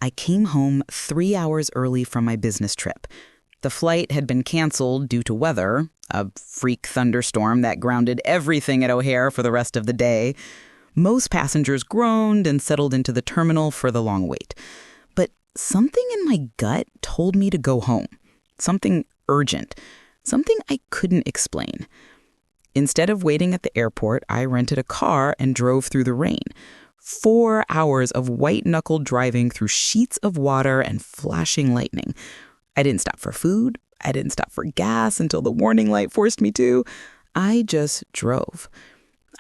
I came home 3 hours early from my business trip. The flight had been canceled due to weather, a freak thunderstorm that grounded everything at O'Hare for the rest of the day. Most passengers groaned and settled into the terminal for the long wait. But something in my gut told me to go home. Something urgent. Something I couldn't explain. Instead of waiting at the airport, I rented a car and drove through the rain. 4 hours of white-knuckled driving through sheets of water and flashing lightning. I didn't stop for food. I didn't stop for gas until the warning light forced me to. I just drove.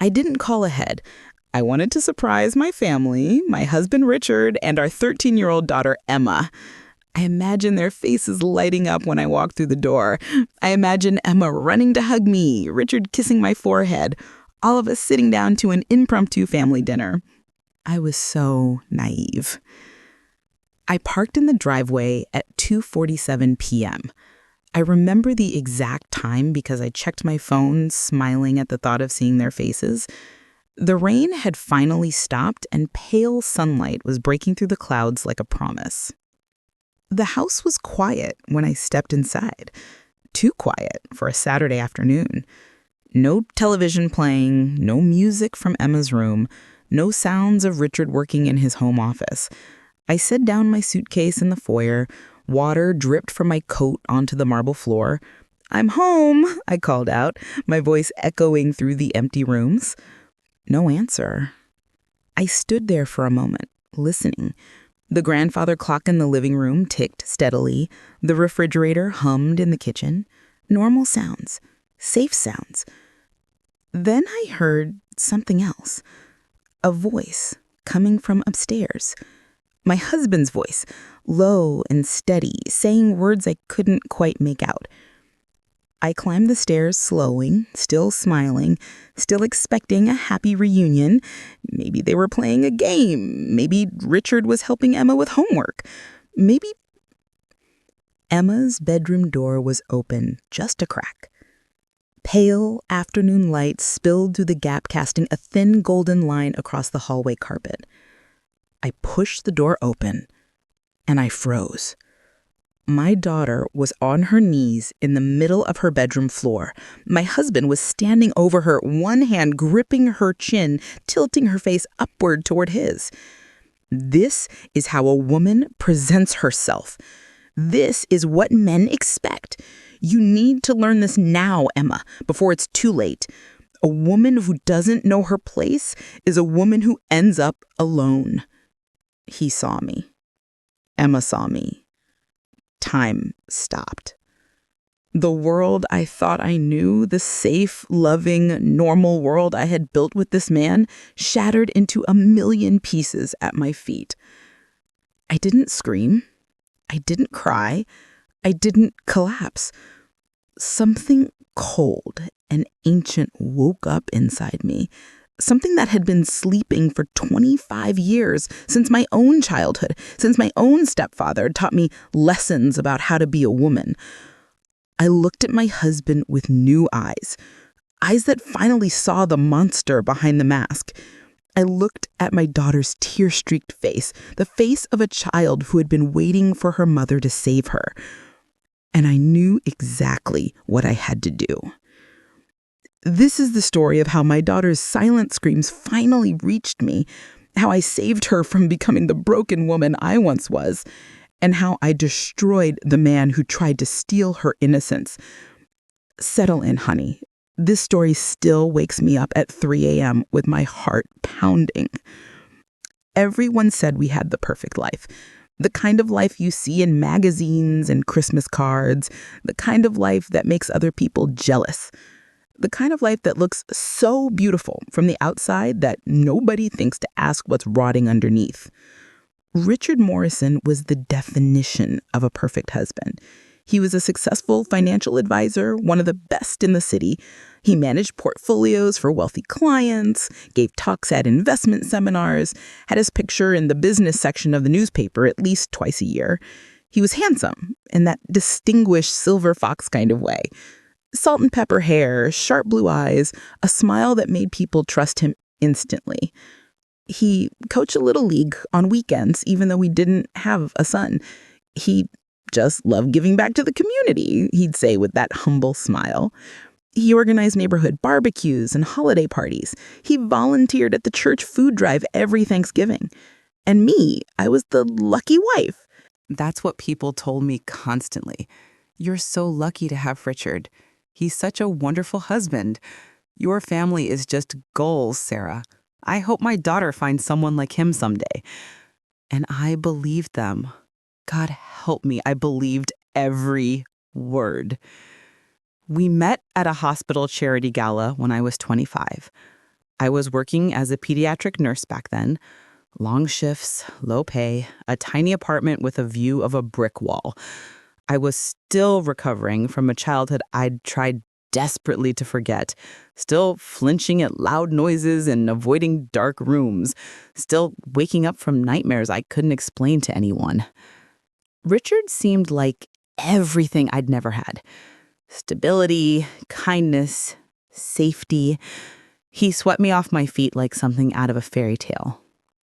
I didn't call ahead. I wanted to surprise my family, my husband Richard, and our 13-year-old daughter Emma. I imagine their faces lighting up when I walked through the door. I imagine Emma running to hug me, Richard kissing my forehead, all of us sitting down to an impromptu family dinner. I was so naive. I parked in the driveway at 2:47 p.m. I remember the exact time because I checked my phone, smiling at the thought of seeing their faces. The rain had finally stopped and pale sunlight was breaking through the clouds like a promise. The house was quiet when I stepped inside. Too quiet for a Saturday afternoon. No television playing, no music from Emma's room, no sounds of Richard working in his home office. I set down my suitcase in the foyer. Water dripped from my coat onto the marble floor. "I'm home," I called out, my voice echoing through the empty rooms. No answer. I stood there for a moment, listening. The grandfather clock in the living room ticked steadily. The refrigerator hummed in the kitchen. Normal sounds. Safe sounds. Then I heard something else. A voice coming from upstairs. My husband's voice, low and steady, saying words I couldn't quite make out. I climbed the stairs slowly, still smiling, still expecting a happy reunion. Maybe they were playing a game. Maybe Richard was helping Emma with homework. Maybe... Emma's bedroom door was open, just a crack. Pale afternoon light spilled through the gap, casting a thin golden line across the hallway carpet. I pushed the door open, and I froze. My daughter was on her knees in the middle of her bedroom floor. My husband was standing over her, one hand gripping her chin, tilting her face upward toward his. This is how a woman presents herself. This is what men expect. You need to learn this now, Emma, before it's too late. A woman who doesn't know her place is a woman who ends up alone. He saw me. Emma saw me. Time stopped. The world I thought I knew, the safe, loving, normal world I had built with this man, shattered into a million pieces at my feet. I didn't scream. I didn't cry. I didn't collapse. Something cold and ancient woke up inside me. Something that had been sleeping for 25 years, since my own childhood, since my own stepfather taught me lessons about how to be a woman. I looked at my husband with new eyes, eyes that finally saw the monster behind the mask. I looked at my daughter's tear-streaked face, the face of a child who had been waiting for her mother to save her. And I knew exactly what I had to do. This is the story of how my daughter's silent screams finally reached me, how I saved her from becoming the broken woman I once was, and how I destroyed the man who tried to steal her innocence. Settle in, honey. This story still wakes me up at 3 a.m. with my heart pounding. Everyone said we had the perfect life. The kind of life you see in magazines and Christmas cards. The kind of life that makes other people jealous. The kind of life that looks so beautiful from the outside that nobody thinks to ask what's rotting underneath. Richard Morrison was the definition of a perfect husband. He was a successful financial advisor, one of the best in the city. He managed portfolios for wealthy clients, gave talks at investment seminars, had his picture in the business section of the newspaper at least twice a year. He was handsome in that distinguished silver fox kind of way. Salt and pepper hair, sharp blue eyes, a smile that made people trust him instantly. He coached a little league on weekends, even though we didn't have a son. He just loved giving back to the community, he'd say with that humble smile. He organized neighborhood barbecues and holiday parties. He volunteered at the church food drive every Thanksgiving. And me, I was the lucky wife. That's what people told me constantly. You're so lucky to have Richard. He's such a wonderful husband. Your family is just goals, Sarah. I hope my daughter finds someone like him someday. And I believed them. God help me, I believed every word. We met at a hospital charity gala when I was 25. I was working as a pediatric nurse back then. Long shifts, low pay, a tiny apartment with a view of a brick wall. I was still recovering from a childhood I'd tried desperately to forget, still flinching at loud noises and avoiding dark rooms, still waking up from nightmares I couldn't explain to anyone. Richard seemed like everything I'd never had. Stability, kindness, safety. He swept me off my feet like something out of a fairy tale.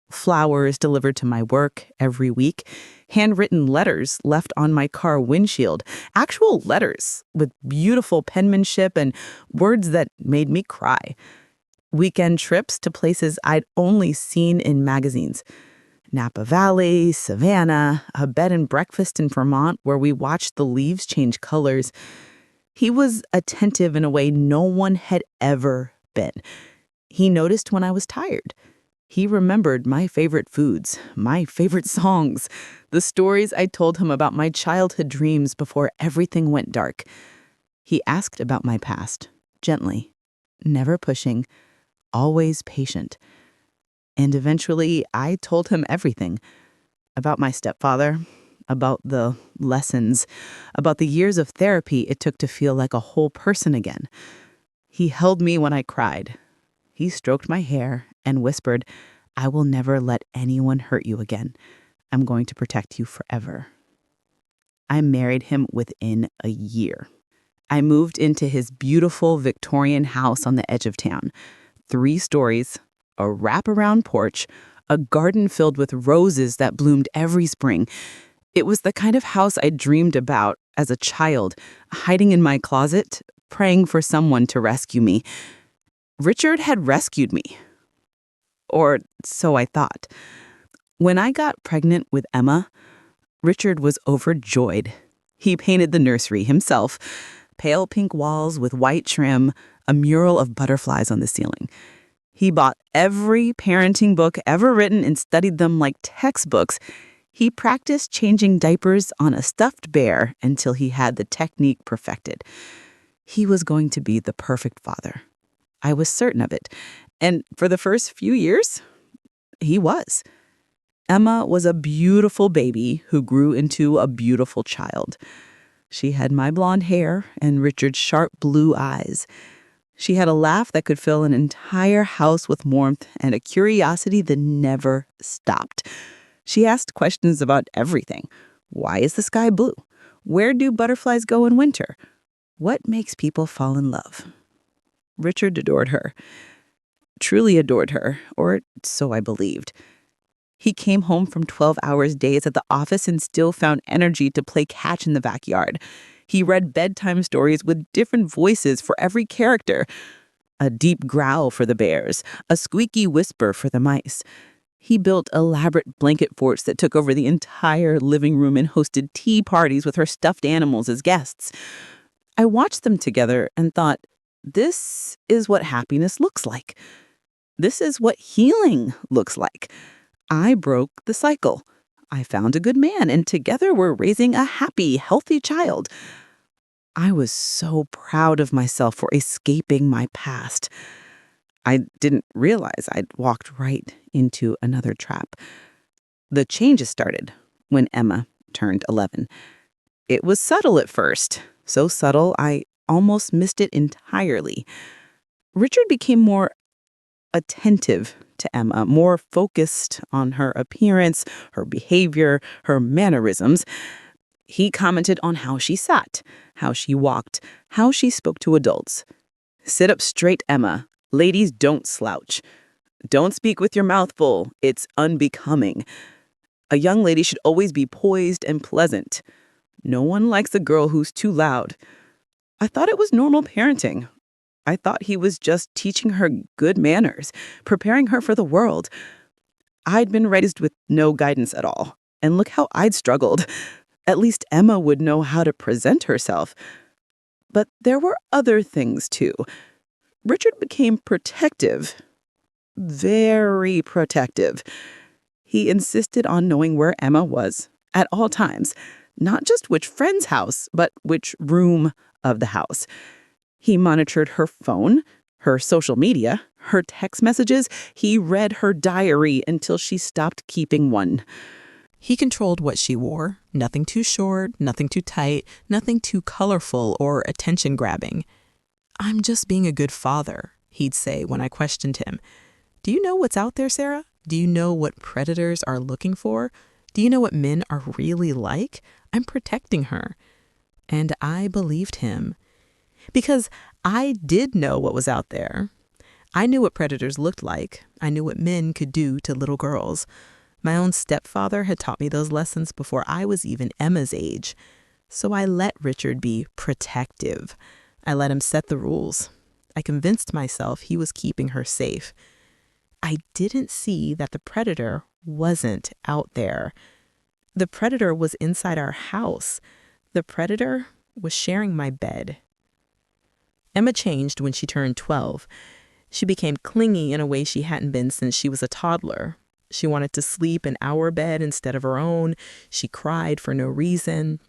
Flowers delivered to my work every week, handwritten letters left on my car windshield, actual letters with beautiful penmanship and words that made me cry. Weekend trips to places I'd only seen in magazines. Napa Valley, Savannah, a bed and breakfast in Vermont where we watched the leaves change colors. He was attentive in a way no one had ever been. He noticed when I was tired. He remembered my favorite foods, my favorite songs, the stories I told him about my childhood dreams before everything went dark. He asked about my past, gently, never pushing, always patient. And eventually, I told him everything about my stepfather, about the lessons, about the years of therapy it took to feel like a whole person again. He held me when I cried. He stroked my hair and whispered, "I will never let anyone hurt you again. I'm going to protect you forever." I married him within a year. I moved into his beautiful Victorian house on the edge of town. 3 stories, a wraparound porch, a garden filled with roses that bloomed every spring. It was the kind of house I dreamed about as a child, hiding in my closet, praying for someone to rescue me. Richard had rescued me. Or so I thought. When I got pregnant with Emma, Richard was overjoyed. He painted the nursery himself, pale pink walls with white trim, a mural of butterflies on the ceiling. He bought every parenting book ever written and studied them like textbooks. He practiced changing diapers on a stuffed bear until he had the technique perfected. He was going to be the perfect father. I was certain of it. And for the first few years, he was. Emma was a beautiful baby who grew into a beautiful child. She had my blonde hair and Richard's sharp blue eyes. She had a laugh that could fill an entire house with warmth and a curiosity that never stopped. She asked questions about everything. Why is the sky blue? Where do butterflies go in winter? What makes people fall in love? Richard adored her. Truly adored her, or so I believed. He came home from 12-hour days at the office and still found energy to play catch in the backyard. He read bedtime stories with different voices for every character. A deep growl for the bears, a squeaky whisper for the mice. He built elaborate blanket forts that took over the entire living room and hosted tea parties with her stuffed animals as guests. I watched them together and thought, this is what happiness looks like. This is what healing looks like. I broke the cycle. I found a good man, and together we're raising a happy, healthy child. I was so proud of myself for escaping my past. I didn't realize I'd walked right into another trap. The changes started when Emma turned 11. It was subtle at first, so subtle I almost missed it entirely. Richard became more attentive to Emma, more focused on her appearance, her behavior, her mannerisms. He commented on how she sat, how she walked, how she spoke to adults. "Sit up straight, Emma. Ladies don't slouch." Don't speak with your mouth full. It's unbecoming. A young lady should always be poised and pleasant. No one likes a girl who's too loud. I thought it was normal parenting. I thought he was just teaching her good manners, preparing her for the world. I'd been raised with no guidance at all. And look how I'd struggled. At least Emma would know how to present herself. But there were other things, too. Richard became protective. Very protective. He insisted on knowing where Emma was at all times, not just which friend's house, but which room of the house. He monitored her phone, her social media, her text messages. He read her diary until she stopped keeping one. He controlled what she wore. Nothing too short, nothing too tight, nothing too colorful or attention-grabbing. "I'm just being a good father," he'd say when I questioned him. "Do you know what's out there, Sarah? Do you know what predators are looking for? Do you know what men are really like? I'm protecting her." And I believed him. Because I did know what was out there. I knew what predators looked like. I knew what men could do to little girls. My own stepfather had taught me those lessons before I was even Emma's age. So I let Richard be protective. I let him set the rules. I convinced myself he was keeping her safe. I didn't see that the predator wasn't out there. The predator was inside our house. The predator was sharing my bed. Emma changed when she turned 12. She became clingy in a way she hadn't been since she was a toddler. She wanted to sleep in our bed instead of her own. She cried for no reason.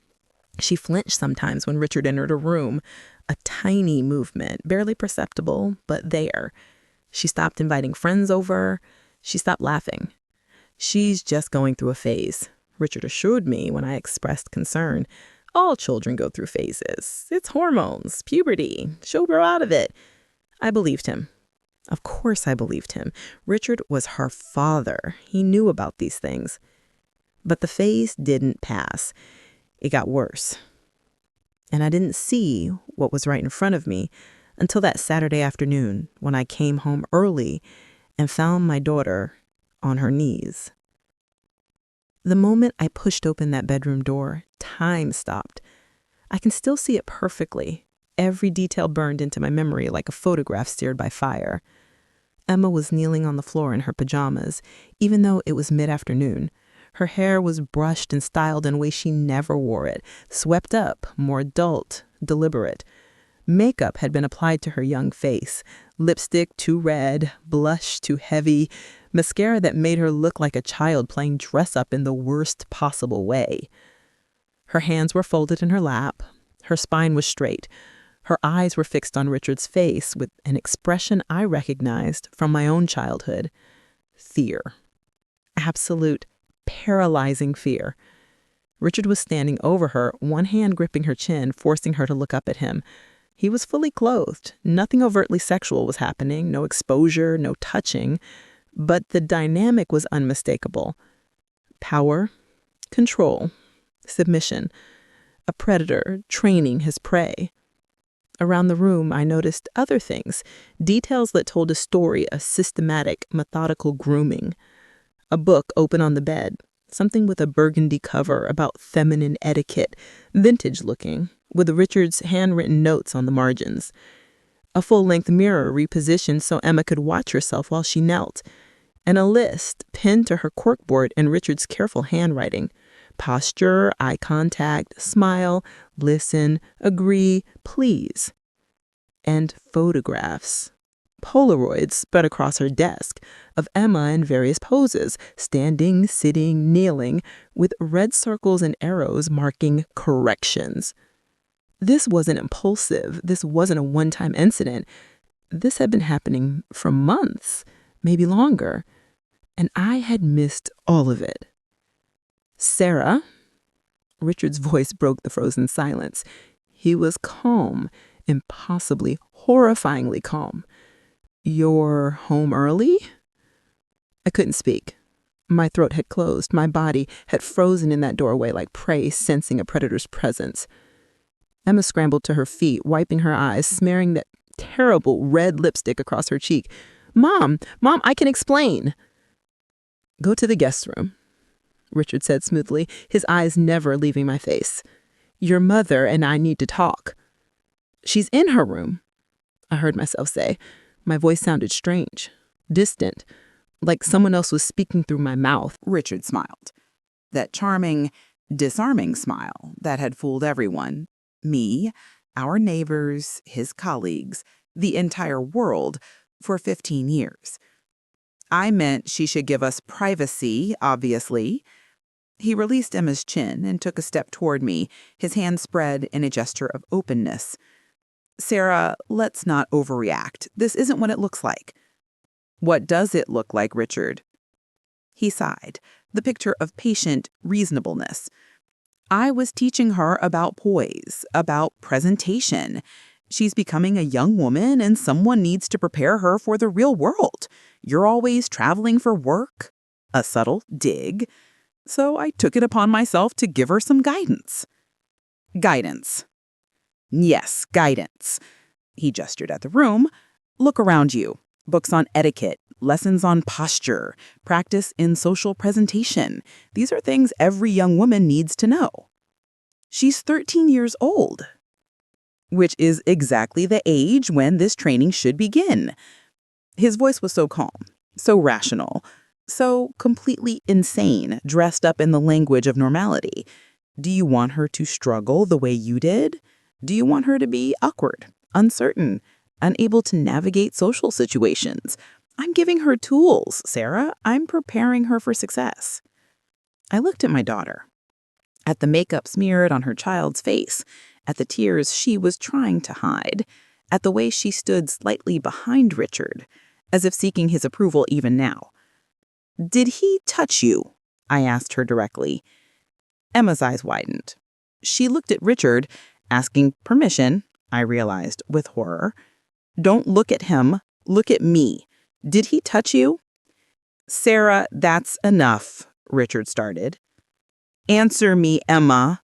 She flinched sometimes when Richard entered a room, a tiny movement, barely perceptible, but there. She stopped inviting friends over. She stopped laughing. "She's just going through a phase," Richard assured me when I expressed concern. "All children go through phases. It's hormones, puberty. She'll grow out of it." I believed him. Of course I believed him. Richard was her father. He knew about these things. But the phase didn't pass. It got worse. And I didn't see what was right in front of me until that Saturday afternoon when I came home early and found my daughter on her knees. The moment I pushed open that bedroom door, time stopped. I can still see it perfectly. Every detail burned into my memory like a photograph seared by fire. Emma was kneeling on the floor in her pajamas, even though it was mid-afternoon. Her hair was brushed and styled in a way she never wore it, swept up, more adult, deliberate. Makeup had been applied to her young face, lipstick too red, blush too heavy, mascara that made her look like a child playing dress-up in the worst possible way. Her hands were folded in her lap. Her spine was straight. Her eyes were fixed on Richard's face with an expression I recognized from my own childhood. Fear. Absolute, paralyzing fear. Richard was standing over her, one hand gripping her chin, forcing her to look up at him. He was fully clothed. Nothing overtly sexual was happening, no exposure, no touching. But the dynamic was unmistakable. Power, control, submission. A predator training his prey. Around the room, I noticed other things, details that told a story, a systematic, methodical grooming. A book open on the bed, something with a burgundy cover about feminine etiquette, vintage looking, with Richard's handwritten notes on the margins. A full-length mirror repositioned so Emma could watch herself while she knelt, and a list pinned to her corkboard in Richard's careful handwriting. Posture, eye contact, smile, listen, agree, please. And photographs. Polaroids spread across her desk of Emma in various poses, standing, sitting, kneeling, with red circles and arrows marking corrections. This wasn't impulsive. This wasn't a one-time incident. This had been happening for months, maybe longer, and I had missed all of it. "Sarah," Richard's voice broke the frozen silence. He was calm, impossibly, horrifyingly calm. "You're home early?" I couldn't speak. My throat had closed. My body had frozen in that doorway like prey sensing a predator's presence. Emma scrambled to her feet, wiping her eyes, smearing that terrible red lipstick across her cheek. Mom, I can explain. Go to the guest room, Richard said smoothly, his eyes never leaving my face. Your mother and I need to talk. She's in her room, I heard myself say. My voice sounded strange, distant, like someone else was speaking through my mouth. Richard smiled. That charming, disarming smile that had fooled everyone. Me, our neighbors, his colleagues, the entire world, for 15 years. I meant she should give us privacy, obviously. He released Emma's chin and took a step toward me, his hand spread in a gesture of openness. Sarah, let's not overreact. This isn't what it looks like. What does it look like, Richard? He sighed, the picture of patient reasonableness. I was teaching her about poise, about presentation. She's becoming a young woman and someone needs to prepare her for the real world. You're always traveling for work. A subtle dig. So I took it upon myself to give her some guidance. Guidance. Yes, guidance. He gestured at the room. Look around you. Books on etiquette, lessons on posture, practice in social presentation. These are things every young woman needs to know. She's 13 years old, which is exactly the age when this training should begin. His voice was so calm, so rational, so completely insane, dressed up in the language of normality. Do you want her to struggle the way you did? Do you want her to be awkward, uncertain, unable to navigate social situations? I'm giving her tools, Sarah. I'm preparing her for success. I looked at my daughter, at the makeup smeared on her child's face, at the tears she was trying to hide, at the way she stood slightly behind Richard, as if seeking his approval even now. Did he touch you? I asked her directly. Emma's eyes widened. She looked at Richard, asking permission, I realized with horror. Don't look at him. Look at me. Did he touch you? Sarah, that's enough, Richard started. Answer me, Emma.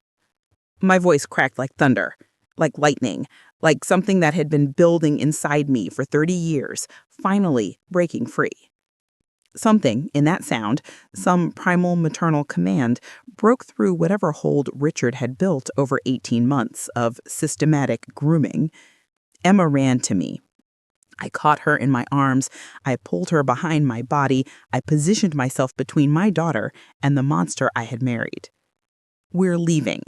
My voice cracked like thunder, like lightning, like something that had been building inside me for 30 years, finally breaking free. Something in that sound, some primal maternal command, broke through whatever hold Richard had built over 18 months of systematic grooming. Emma ran to me. I caught her in my arms. I pulled her behind my body. I positioned myself between my daughter and the monster I had married. We're leaving.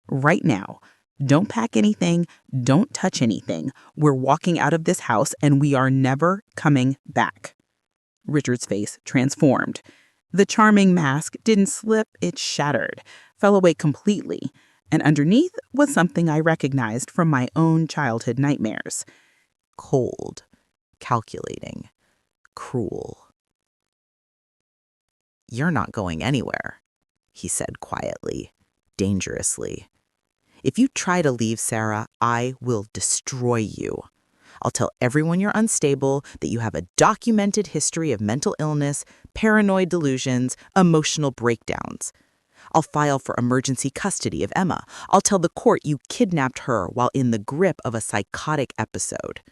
Right now. Don't pack anything. Don't touch anything. We're walking out of this house and we are never coming back. Richard's face transformed. The charming mask didn't slip, it shattered, fell away completely, and underneath was something I recognized from my own childhood nightmares. Cold, calculating, cruel. You're not going anywhere, he said quietly, dangerously. If you try to leave, Sarah, I will destroy you. I'll tell everyone you're unstable, that you have a documented history of mental illness, paranoid delusions, emotional breakdowns. I'll file for emergency custody of Emma. I'll tell the court you kidnapped her while in the grip of a psychotic episode.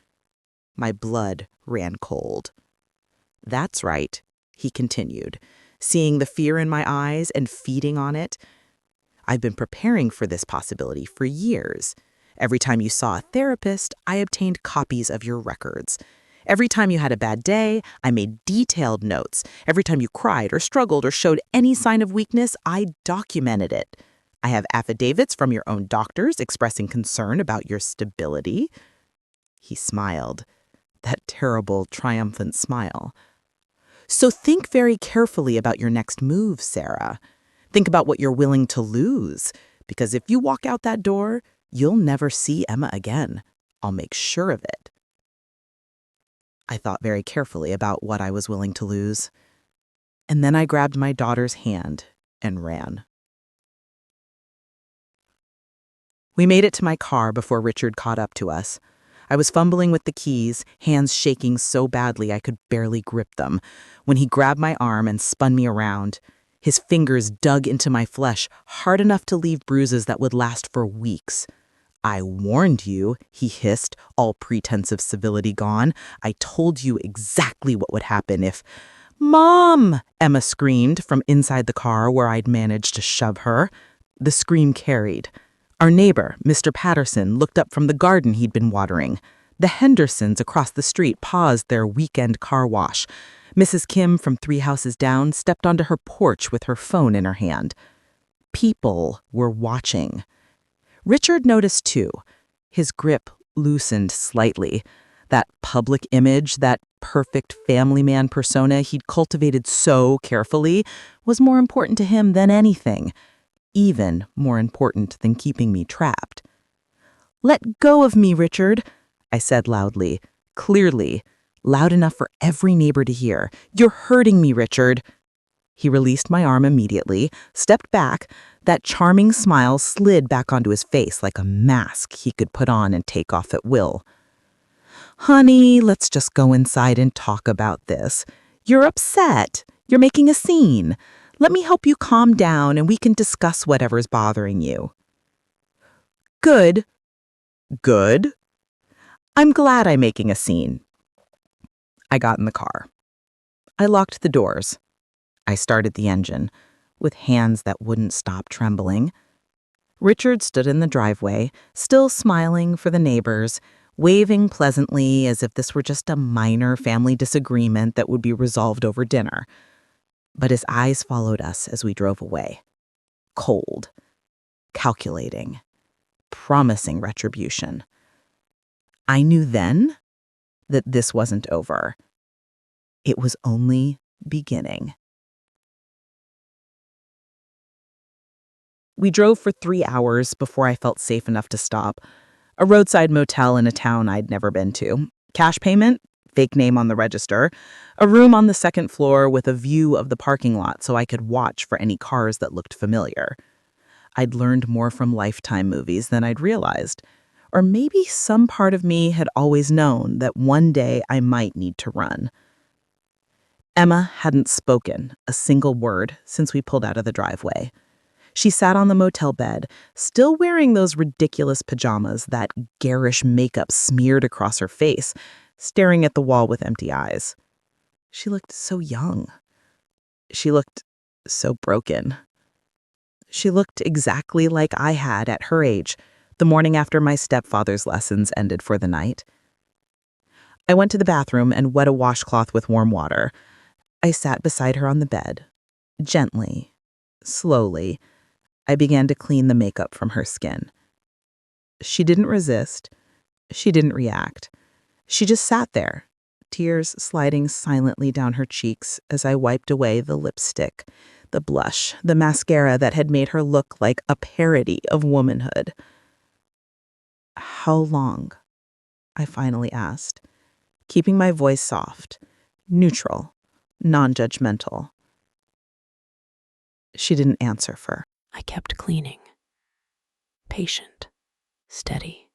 My blood ran cold. That's right, he continued, seeing the fear in my eyes and feeding on it. I've been preparing for this possibility for years. Every time you saw a therapist, I obtained copies of your records. Every time you had a bad day, I made detailed notes. Every time you cried or struggled or showed any sign of weakness, I documented it. I have affidavits from your own doctors expressing concern about your stability. He smiled, that terrible, triumphant smile. So think very carefully about your next move, Sarah. Think about what you're willing to lose, because if you walk out that door, you'll never see Emma again. I'll make sure of it. I thought very carefully about what I was willing to lose. And then I grabbed my daughter's hand and ran. We made it to my car before Richard caught up to us. I was fumbling with the keys, hands shaking so badly I could barely grip them, when he grabbed my arm and spun me around. His fingers dug into my flesh, hard enough to leave bruises that would last for weeks. "I warned you," he hissed, all pretense of civility gone. "I told you exactly what would happen if—" "Mom!" Emma screamed from inside the car where I'd managed to shove her. The scream carried. Our neighbor, Mr. Patterson, looked up from the garden he'd been watering. The Hendersons across the street paused their weekend car wash. Mrs. Kim from 3 houses down stepped onto her porch with her phone in her hand. People were watching. Richard noticed too. His grip loosened slightly. That public image, that perfect family man persona he'd cultivated so carefully, was more important to him than anything. Even more important than keeping me trapped. "Let go of me, Richard," I said loudly, clearly, loud enough for every neighbor to hear. "You're hurting me, Richard." He released my arm immediately, stepped back. That charming smile slid back onto his face like a mask he could put on and take off at will. "Honey, let's just go inside and talk about this. You're upset. You're making a scene. Let me help you calm down and we can discuss whatever's bothering you." "Good." "Good? I'm glad I'm making a scene." I got in the car. I locked the doors. I started the engine, with hands that wouldn't stop trembling. Richard stood in the driveway, still smiling for the neighbors, waving pleasantly as if this were just a minor family disagreement that would be resolved over dinner. But his eyes followed us as we drove away. Cold, calculating, promising retribution. I knew then that this wasn't over. It was only beginning. We drove for 3 hours before I felt safe enough to stop. A roadside motel in a town I'd never been to. Cash payment, fake name on the register. A room on the 2nd floor with a view of the parking lot so I could watch for any cars that looked familiar. I'd learned more from Lifetime movies than I'd realized. Or maybe some part of me had always known that one day I might need to run. Emma hadn't spoken a single word since we pulled out of the driveway. She sat on the motel bed, still wearing those ridiculous pajamas, that garish makeup smeared across her face, staring at the wall with empty eyes. She looked so young. She looked so broken. She looked exactly like I had at her age, the morning after my stepfather's lessons ended for the night. I went to the bathroom and wet a washcloth with warm water. I sat beside her on the bed. Gently, slowly, I began to clean the makeup from her skin. She didn't resist. She didn't react. She just sat there, tears sliding silently down her cheeks as I wiped away the lipstick, the blush, the mascara that had made her look like a parody of womanhood. "How long?" I finally asked, keeping my voice soft, neutral, non-judgmental. She didn't answer for. I kept cleaning. Patient, steady.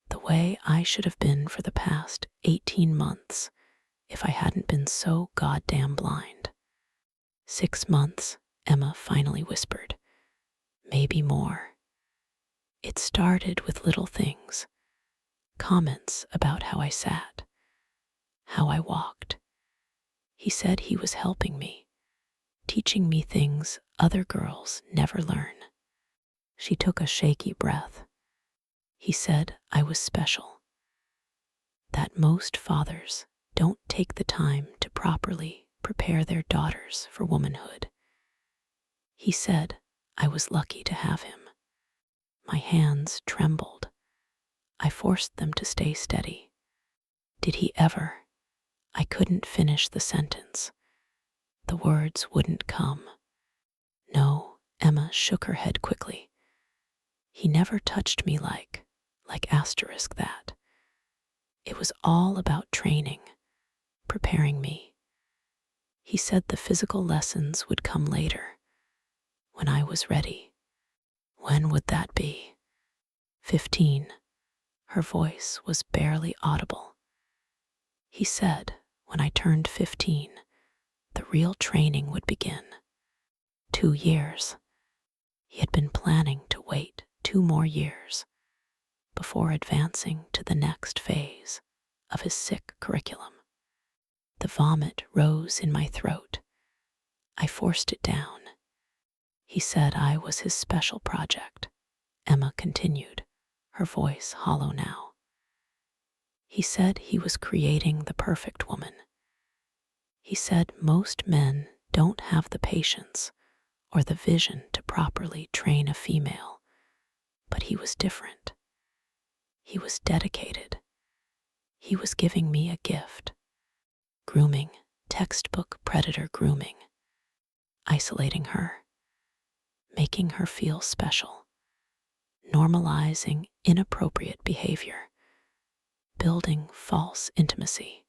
The way I should have been for the past 18 months if I hadn't been so goddamn blind. 6 months, Emma finally whispered. Maybe more. It started with little things. Comments about how I sat, how I walked. He said he was helping me, teaching me things other girls never learn. She took a shaky breath. He said I was special, that most fathers don't take the time to properly prepare their daughters for womanhood. He said I was lucky to have him. My hands trembled. I forced them to stay steady. Did he ever? I couldn't finish the sentence. The words wouldn't come. No, Emma shook her head quickly. He never touched me like asterisk that. It was all about training, preparing me. He said the physical lessons would come later, when I was ready. When would that be? 15. Her voice was barely audible. He said when I turned 15, the real training would begin. 2 years. He had been planning to wait 2 more years. before advancing to the next phase of his sick curriculum. The vomit rose in my throat. I forced it down. He said I was his special project, Emma continued, her voice hollow now. He said he was creating the perfect woman. He said most men don't have the patience or the vision to properly train a female, but he was different. He was dedicated. He was giving me a gift. Grooming, textbook predator grooming, isolating her, making her feel special, normalizing inappropriate behavior, building false intimacy,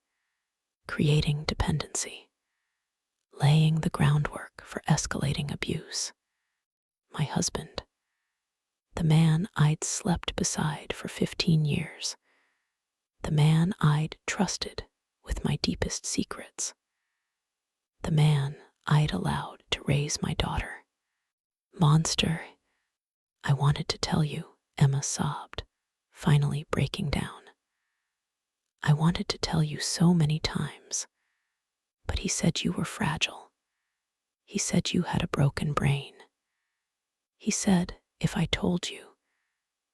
creating dependency, laying the groundwork for escalating abuse. My husband, the man I'd slept beside for 15 years, the man I'd trusted with my deepest secrets, the man I'd allowed to raise my daughter. Monster, I wanted to tell you, Emma sobbed, finally breaking down. I wanted to tell you so many times, but he said you were fragile. He said you had a broken brain. He said if I told you,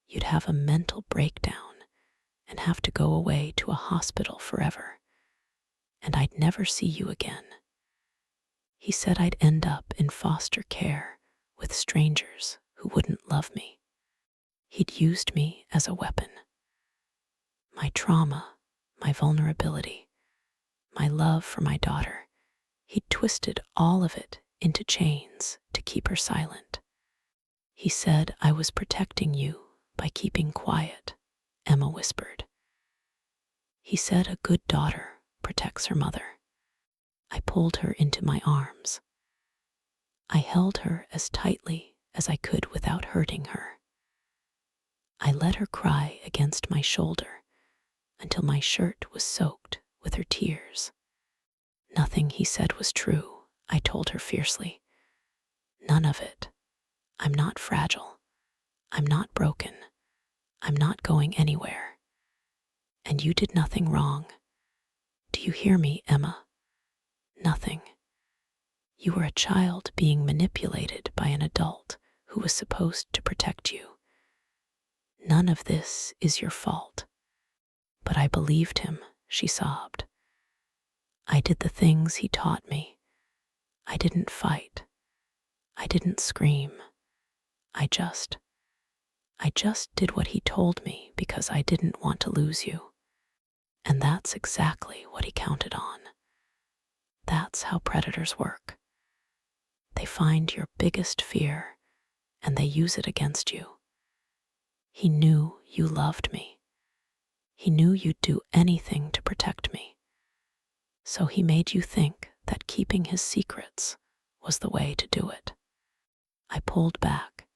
you'd have a mental breakdown and have to go away to a hospital forever, and I'd never see you again. He said I'd end up in foster care with strangers who wouldn't love me. He'd used me as a weapon. My trauma, my vulnerability, my love for my daughter, he'd twisted all of it into chains to keep her silent. He said I was protecting you by keeping quiet, Emma whispered. He said a good daughter protects her mother. I pulled her into my arms. I held her as tightly as I could without hurting her. I let her cry against my shoulder until my shirt was soaked with her tears. Nothing he said was true, I told her fiercely. None of it. I'm not fragile. I'm not broken. I'm not going anywhere. And you did nothing wrong. Do you hear me, Emma? Nothing. You were a child being manipulated by an adult who was supposed to protect you. None of this is your fault. But I believed him, she sobbed. I did the things he taught me. I didn't fight. I didn't scream. I just did what he told me because I didn't want to lose you. And that's exactly what he counted on. That's how predators work. They find your biggest fear and they use it against you. He knew you loved me. He knew you'd do anything to protect me. So he made you think that keeping his secrets was the way to do it. I pulled back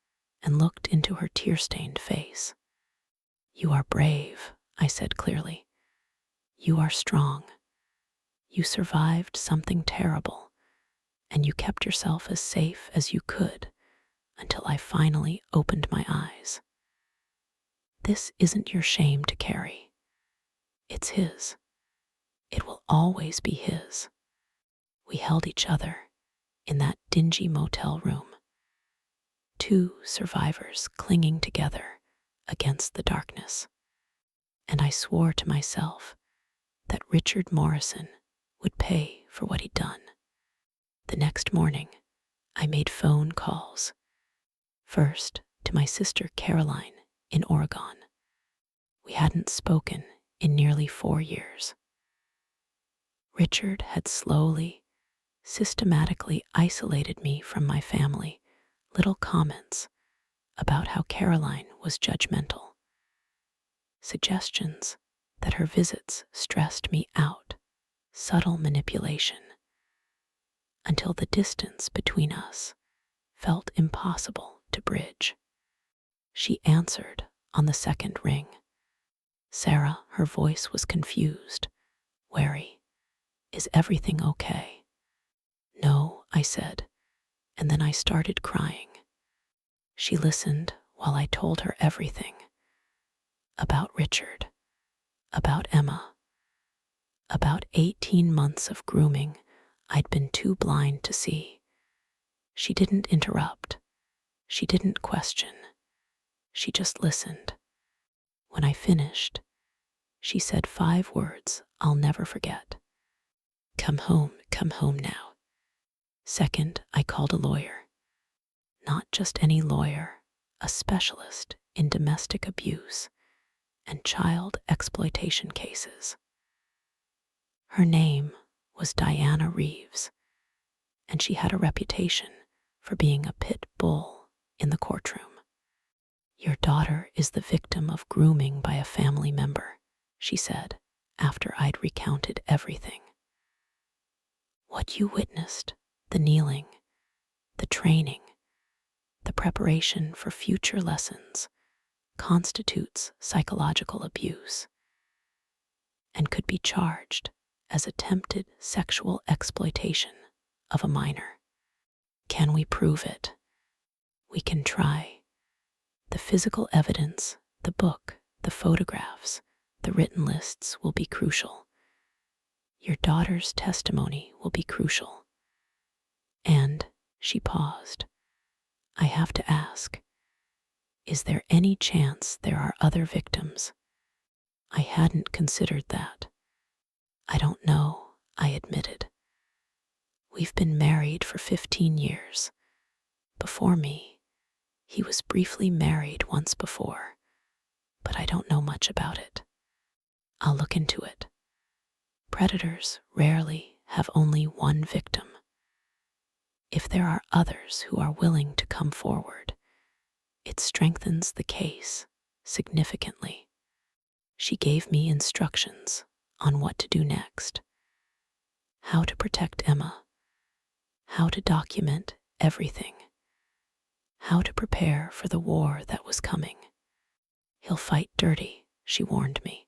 and looked into her tear-stained face. You are brave, I said clearly. You are strong. You survived something terrible, and you kept yourself as safe as you could until I finally opened my eyes. This isn't your shame to carry. It's his. It will always be his. We held each other in that dingy motel room. Two survivors clinging together against the darkness. And I swore to myself that Richard Morrison would pay for what he'd done. The next morning, I made phone calls. First, to my sister Caroline in Oregon. We hadn't spoken in nearly 4 years. Richard had slowly, systematically isolated me from my family, little comments about how Caroline was judgmental, suggestions that her visits stressed me out, subtle manipulation, until the distance between us felt impossible to bridge. She answered on the second ring. Sarah, her voice was confused, wary. Is everything okay? No, I said, and then I started crying. She listened while I told her everything. about Richard, about Emma, about 18 months of grooming I'd been too blind to see. She didn't interrupt. She didn't question. She just listened. When I finished, she said 5 words I'll never forget. Come home now. Second, I called a lawyer. Not just any lawyer, a specialist in domestic abuse and child exploitation cases. Her name was Diana Reeves, and she had a reputation for being a pit bull in the courtroom. Your daughter is the victim of grooming by a family member, she said, after I'd recounted everything. What you witnessed, the kneeling, the training, the preparation for future lessons, constitutes psychological abuse and could be charged as attempted sexual exploitation of a minor. Can we prove it? We can try. The physical evidence, the book, the photographs, the written lists will be crucial. Your daughter's testimony will be crucial. And, she paused, I have to ask, is there any chance there are other victims? I hadn't considered that. I don't know, I admitted. We've been married for 15 years. Before me, he was briefly married once before, but I don't know much about it. I'll look into it. Predators rarely have only one victim. If there are others who are willing to come forward, it strengthens the case significantly. She gave me instructions on what to do next, how to protect Emma, how to document everything, how to prepare for the war that was coming. He'll fight dirty, she warned me.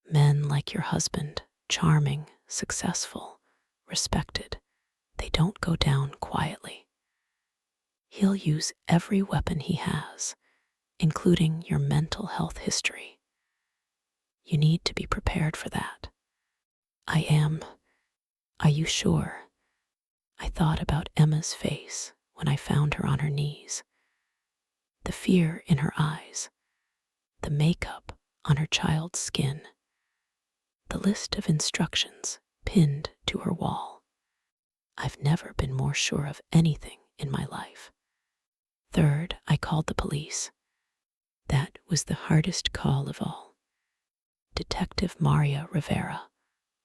Men like your husband, charming, successful, respected, they don't go down quietly. He'll use every weapon he has, including your mental health history. You need to be prepared for that. I am. Are you sure? I thought about Emma's face when I found her on her knees. The fear in her eyes, the makeup on her child's skin, the list of instructions pinned to her wall. I've never been more sure of anything in my life. Third, I called the police. That was the hardest call of all. Detective Maria Rivera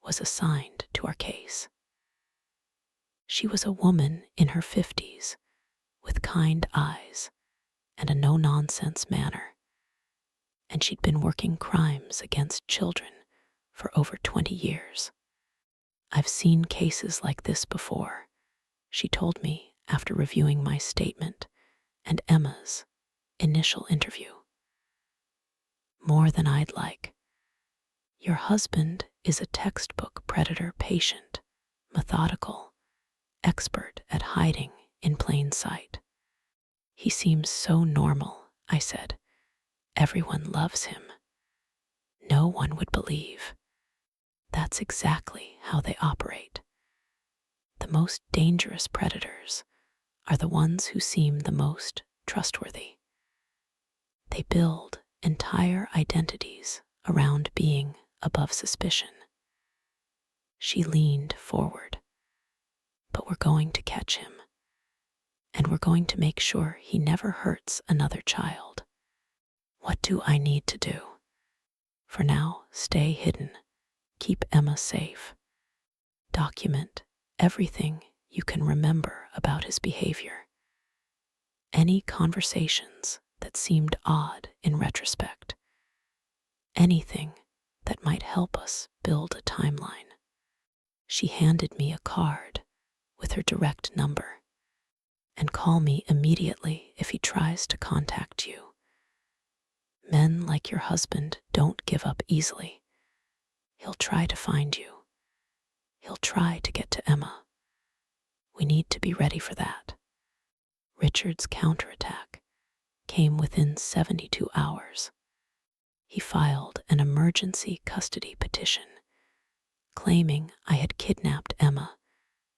was assigned to our case. She was a woman in her 50s with kind eyes and a no-nonsense manner, and she'd been working crimes against children for over 20 years. I've seen cases like this before, she told me after reviewing my statement and Emma's initial interview. More than I'd like. Your husband is a textbook predator patient, methodical, expert at hiding in plain sight. He seems so normal, I said. Everyone loves him. No one would believe. That's exactly how they operate. The most dangerous predators are the ones who seem the most trustworthy. They build entire identities around being above suspicion. She leaned forward. But we're going to catch him, and we're going to make sure he never hurts another child. What do I need to do? For now, stay hidden. Keep Emma safe. Document everything you can remember about his behavior. Any conversations that seemed odd in retrospect. Anything that might help us build a timeline. She handed me a card with her direct number, and call me immediately if he tries to contact you. Men like your husband don't give up easily. He'll try to find you. He'll try to get to Emma. We need to be ready for that. Richard's counterattack came within 72 hours. he filed an emergency custody petition, claiming I had kidnapped Emma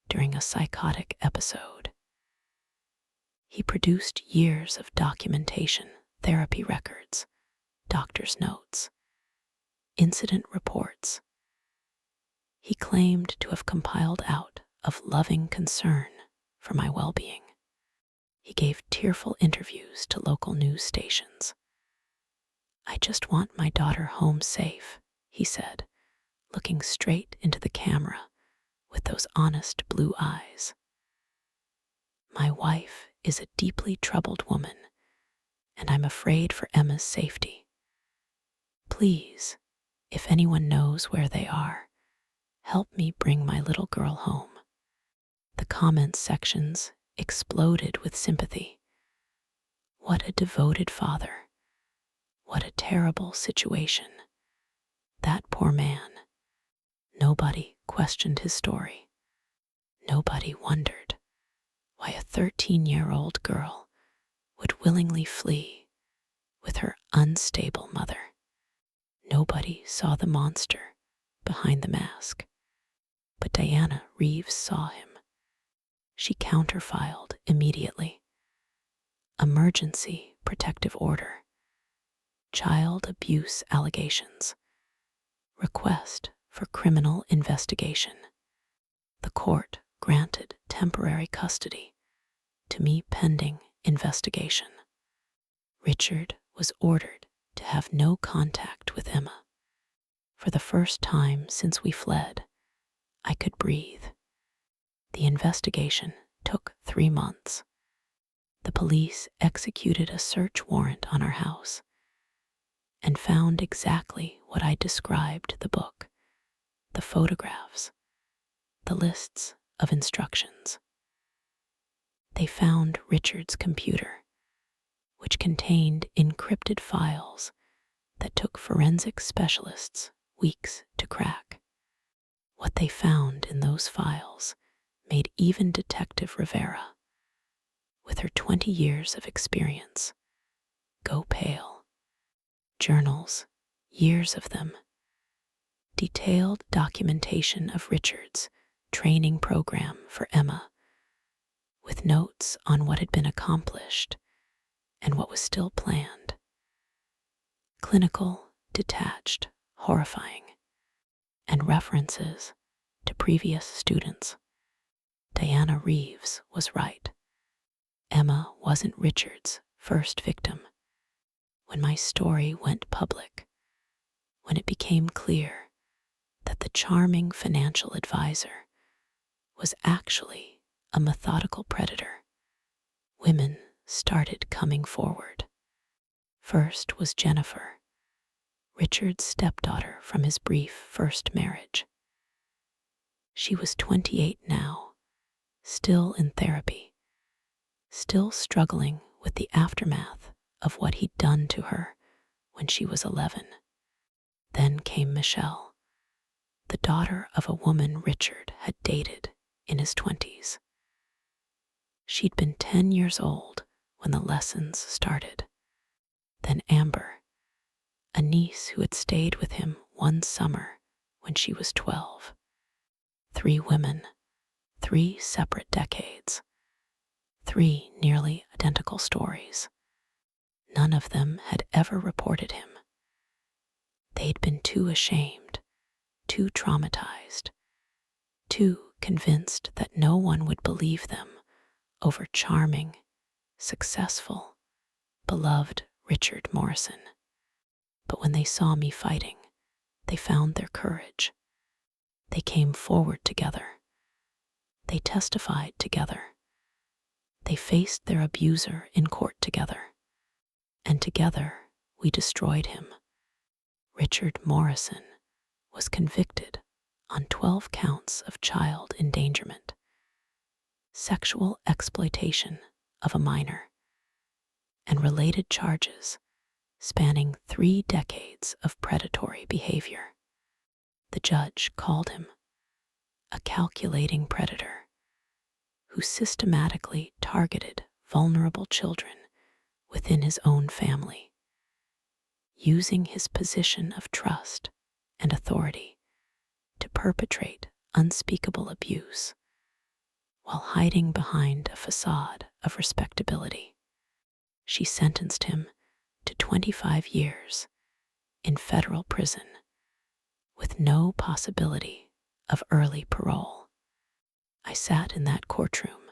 during a psychotic episode. He produced years of documentation, therapy records, doctor's notes, incident reports. He claimed to have compiled out of loving concern for my well-being. He gave tearful interviews to local news stations. "I just want my daughter home safe," he said, looking straight into the camera with those honest blue eyes. "My wife is a deeply troubled woman, and I'm afraid for Emma's safety. Please, if anyone knows where they are, help me bring my little girl home." The comments sections exploded with sympathy. What a devoted father. What a terrible situation. That poor man. Nobody questioned his story. Nobody wondered why a 13-year-old girl would willingly flee with her unstable mother. Nobody saw the monster behind the mask. But Diana Reeves saw him. She counterfiled immediately. Emergency protective order. Child abuse allegations. Request for criminal investigation. The court granted temporary custody to me pending investigation. Richard was ordered to have no contact with Emma. For the first time since we fled, I could breathe. The investigation took 3 months. The police executed a search warrant on our house and found exactly what I described in the book: the photographs, the lists of instructions. They found Richard's computer, which contained encrypted files that took forensic specialists weeks to crack. What they found in those files made even Detective Rivera, with her 20 years of experience, go pale. Journals, years of them. Detailed documentation of Richard's training program for Emma, with notes on what had been accomplished and what was still planned. Clinical, detached, horrifying, and references to previous students. Diana Reeves was right. Emma wasn't Richard's first victim. When my story went public, when it became clear that the charming financial advisor was actually a methodical predator, women started coming forward. First was Jennifer, Richard's stepdaughter from his brief first marriage. She was 28 now, still in therapy, still struggling with the aftermath of what he'd done to her when she was 11. Then came Michelle, the daughter of a woman Richard had dated in his 20s. She'd been 10 years old when the lessons started. Then Amber, a niece who had stayed with him one summer when she was 12. 3 women, 3 separate decades, 3 nearly identical stories. None of them had ever reported him. They'd been too ashamed, too traumatized, too convinced that no one would believe them over charming, successful, beloved Richard Morrison. But when they saw me fighting, they found their courage. They came forward together. They testified together. They faced their abuser in court together. And together we destroyed him. Richard Morrison was convicted on 12 counts of child endangerment, sexual exploitation of a minor, and related charges spanning 3 decades of predatory behavior. The judge called him a calculating predator who systematically targeted vulnerable children within his own family. using his position of trust and authority to perpetrate unspeakable abuse while hiding behind a facade of respectability. She sentenced him to 25 years in federal prison with no possibility of early parole. I sat in that courtroom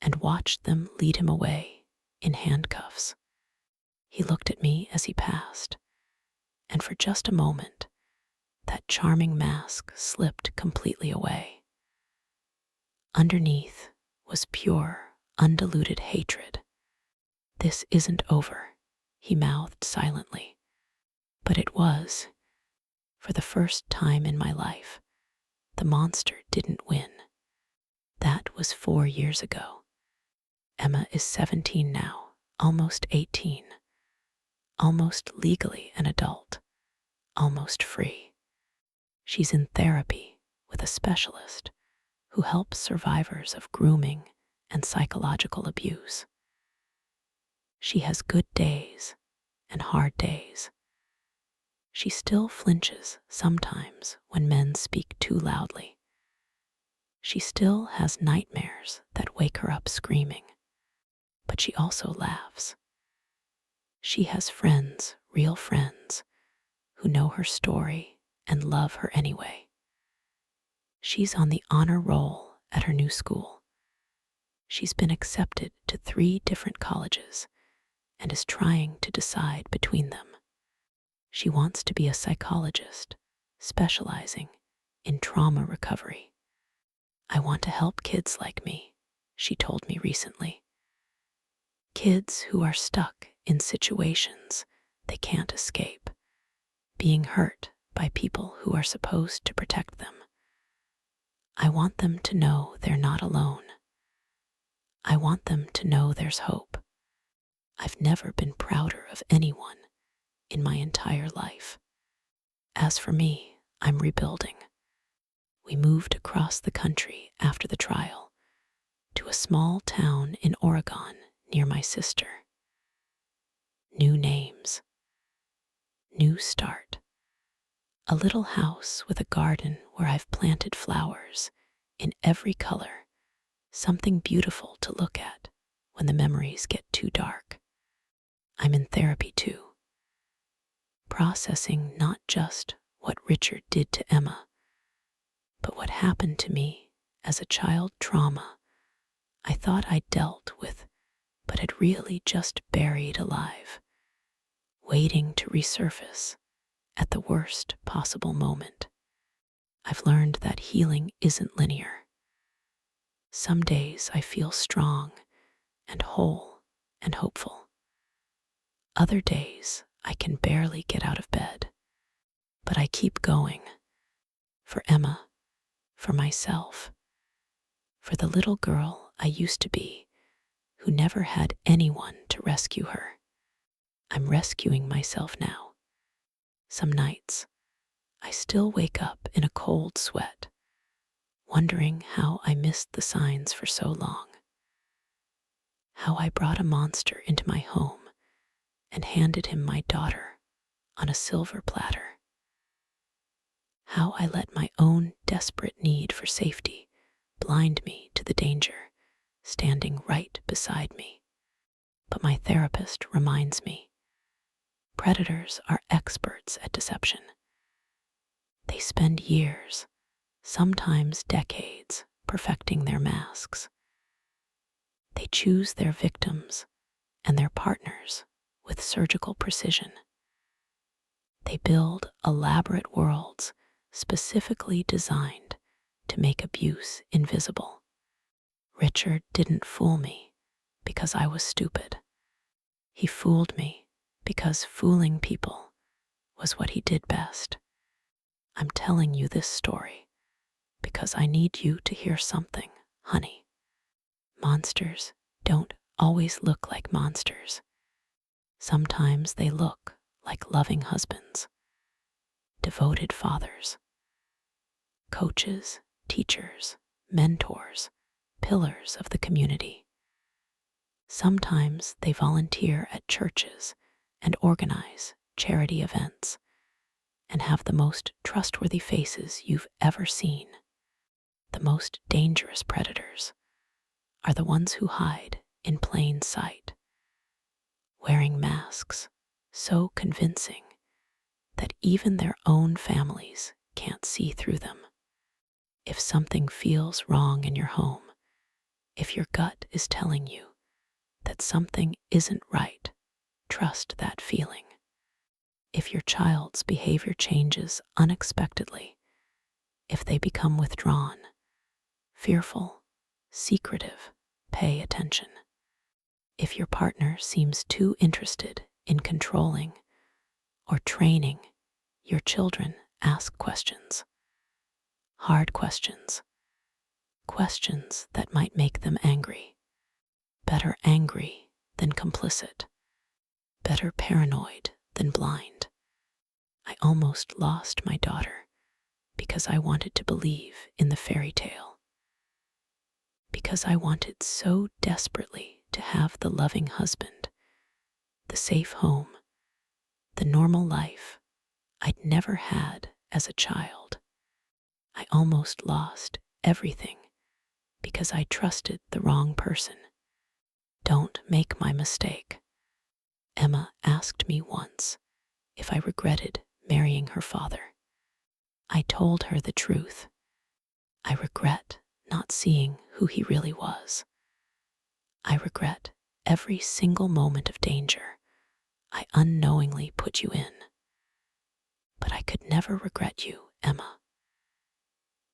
and watched them lead him away in handcuffs. He looked at me as he passed, and for just a moment, that charming mask slipped completely away. Underneath was pure, undiluted hatred. "This isn't over," he mouthed silently. But it was. For the first time in my life, the monster didn't win. That was 4 years ago. Emma is 17 now, almost 18, almost legally an adult, almost free. She's in therapy with a specialist who helps survivors of grooming and psychological abuse. She has good days and hard days. She still flinches sometimes when men speak too loudly. She still has nightmares that wake her up screaming, but she also laughs. She has friends, real friends, who know her story and love her anyway. She's on the honor roll at her new school. She's been accepted to 3 different colleges and is trying to decide between them. She wants to be a psychologist, specializing in trauma recovery. "I want to help kids like me," she told me recently. Kids who are stuck in situations they can't escape, being hurt by people who are supposed to protect them. I want them to know they're not alone. I want them to know there's hope. I've never been prouder of anyone in my entire life. As for me, I'm rebuilding. We moved across the country after the trial to a small town in Oregon near my sister. New names. New start. A little house with a garden where I've planted flowers in every color, something beautiful to look at when the memories get too dark. I'm in therapy too, processing not just what Richard did to Emma, but what happened to me as a child trauma I thought I'd dealt with, but had really just buried alive, waiting to resurface at the worst possible moment. I've learned that healing isn't linear. Some days I feel strong and whole and hopeful. Other days I can barely get out of bed, but I keep going. For Emma, for myself, for the little girl I used to be who never had anyone to rescue her. I'm rescuing myself now. Some nights, I still wake up in a cold sweat, wondering how I missed the signs for so long. How I brought a monster into my home and handed him my daughter on a silver platter. How I let my own desperate need for safety blind me to the danger standing right beside me. But my therapist reminds me, predators are experts at deception. They spend years, sometimes decades, perfecting their masks. They choose their victims and their partners with surgical precision. They build elaborate worlds specifically designed to make abuse invisible. Richard didn't fool me because I was stupid. He fooled me because fooling people was what he did best. I'm telling you this story because I need you to hear something, honey. Monsters don't always look like monsters. Sometimes they look like loving husbands, devoted fathers, coaches, teachers, mentors, pillars of the community. Sometimes they volunteer at churches and organize charity events, and have the most trustworthy faces you've ever seen. The most dangerous predators are the ones who hide in plain sight, wearing masks so convincing that even their own families can't see through them. If something feels wrong in your home, if your gut is telling you that something isn't right, trust that feeling. If your child's behavior changes unexpectedly, if they become withdrawn, fearful, secretive, pay attention. If your partner seems too interested in controlling or training your children, ask questions. Hard questions. Questions that might make them angry. Better angry than complicit. Better paranoid than blind. I almost lost my daughter because I wanted to believe in the fairy tale. Because I wanted so desperately to have the loving husband, the safe home, the normal life I'd never had as a child. I almost lost everything because I trusted the wrong person. Don't make my mistake. Emma asked me once if I regretted marrying her father. I told her the truth. I regret not seeing who he really was. I regret every single moment of danger I unknowingly put you in. But I could never regret you, Emma.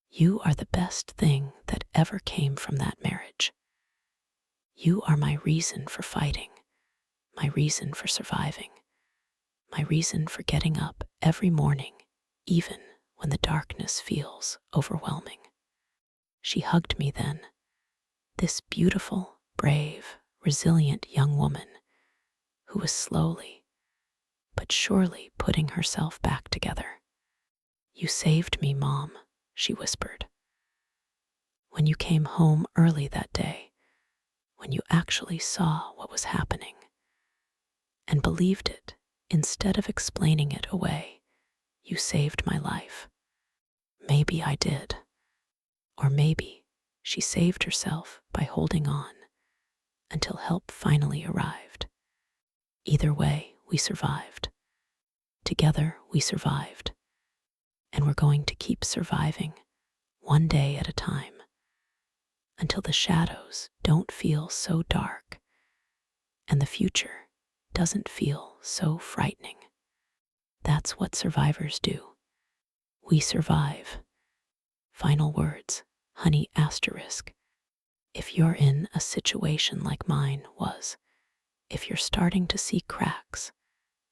You are the best thing that ever came from that marriage. You are my reason for fighting, my reason for surviving, my reason for getting up every morning, even when the darkness feels overwhelming. She hugged me then, this beautiful, brave, resilient young woman who was slowly but surely putting herself back together. You saved me, Mom, she whispered. When you came home early that day, when you actually saw what was happening and believed it instead of explaining it away, you saved my life. Maybe I did. Or maybe she saved herself by holding on until help finally arrived. Either way, we survived. Together, we survived. And we're going to keep surviving, one day at a time, until the shadows don't feel so dark and the future doesn't feel so frightening. That's what survivors do. We survive. Final words, honey asterisk. If you're in a situation like mine was, if you're starting to see cracks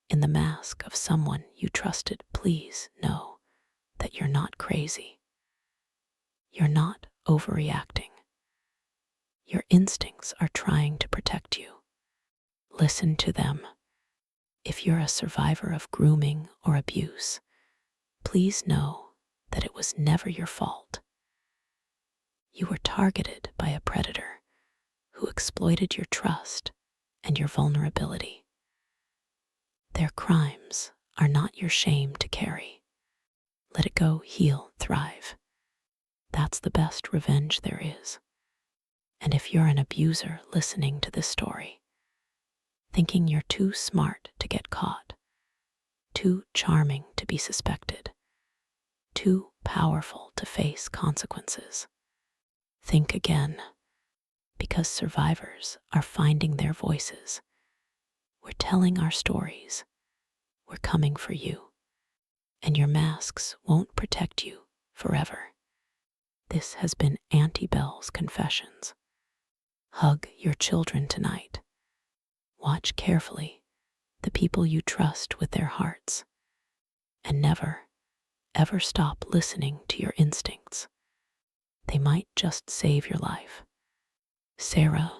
in the mask of someone you trusted, please know that you're not crazy. You're not overreacting. Your instincts are trying to protect you. Listen to them. If you're a survivor of grooming or abuse, please know that it was never your fault. You were targeted by a predator who exploited your trust and your vulnerability. Their crimes are not your shame to carry. Let it go, heal, thrive. That's the best revenge there is. And if you're an abuser listening to this story, thinking you're too smart to get caught, too charming to be suspected, too powerful to face consequences, think again, because survivors are finding their voices. We're telling our stories. We're coming for you. And your masks won't protect you forever. This has been Auntie Belle's Confessions. Hug your children tonight. Watch carefully the people you trust with their hearts. And never, ever stop listening to your instincts. They might just save your life. Sarah,